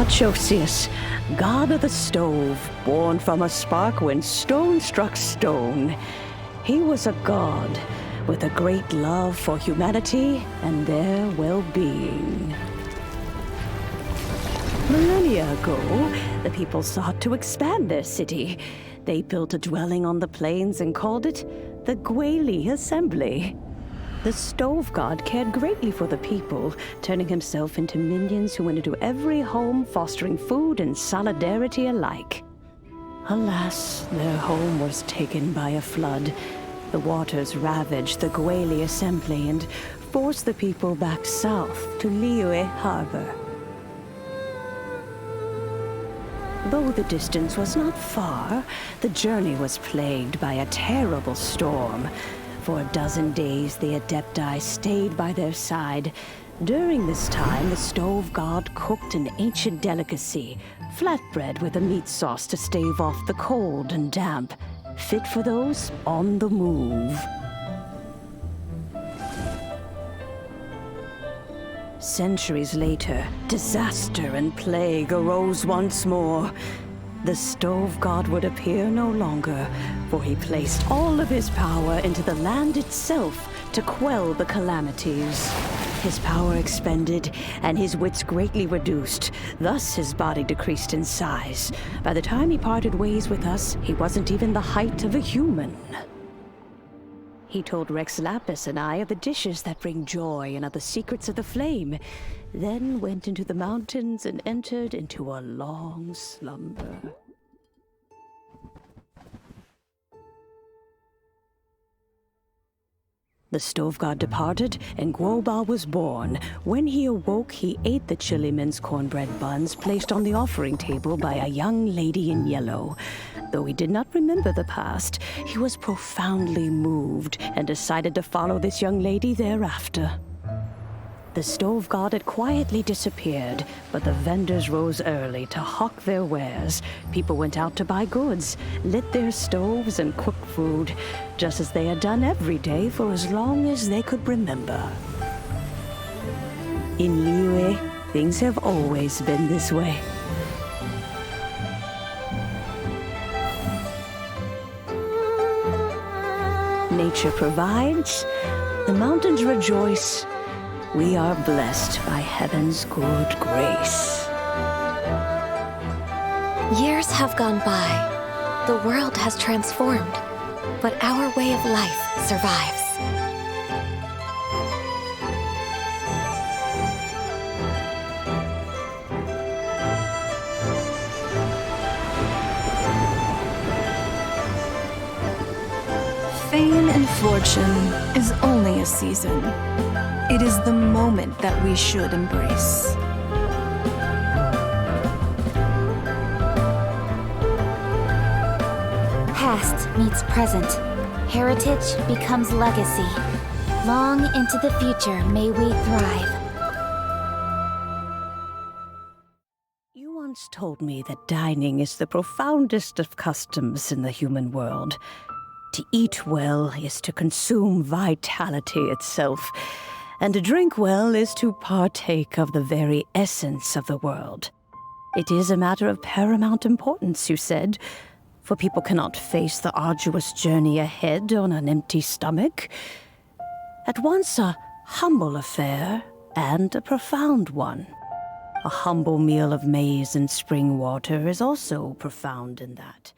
Archosius, god of the stove, born from a spark when stone struck stone. He was a god with a great love for humanity and their well-being. Millennia ago, the people sought to expand their city. They built a dwelling on the plains and called it the Gwali Assembly. The stove god cared greatly for the people, turning himself into minions who went into every home, fostering food and solidarity alike. Alas, their home was taken by a flood. The waters ravaged the Gwali Assembly and forced the people back south to Liyue Harbor. Though the distance was not far, the journey was plagued by a terrible storm. For a dozen days, the Adepti stayed by their side. During this time, the stove god cooked an ancient delicacy, flatbread with a meat sauce to stave off the cold and damp, fit for those on the move. Centuries later, disaster and plague arose once more. The stove god would appear no longer, for he placed all of his power into the land itself to quell the calamities. His power expended, and his wits greatly reduced. Thus his body decreased in size. By the time he parted ways with us, he wasn't even the height of a human. He told Rex Lapis and I of the dishes that bring joy and of the secrets of the flame, then went into the mountains and entered into a long slumber. The stove god departed, and Guoba was born. When he awoke, he ate the Chiliman's cornbread buns placed on the offering table by a young lady in yellow. Though he did not remember the past, he was profoundly moved and decided to follow this young lady thereafter. The stove god had quietly disappeared, but the vendors rose early to hawk their wares. People went out to buy goods, lit their stoves, and cooked food, just as they had done every day for as long as they could remember. In Liyue, things have always been this way. Nature provides, the mountains rejoice. We are blessed by heaven's good grace. Years have gone by. The world has transformed, but our way of life survives. Fame and fortune is only a season. It is the moment that we should embrace. Past meets present. Heritage becomes legacy. Long into the future may we thrive. You once told me that dining is the profoundest of customs in the human world. To eat well is to consume vitality itself, and to drink well is to partake of the very essence of the world. It is a matter of paramount importance, you said, for people cannot face the arduous journey ahead on an empty stomach. At once a humble affair and a profound one. A humble meal of maize and spring water is also profound in that.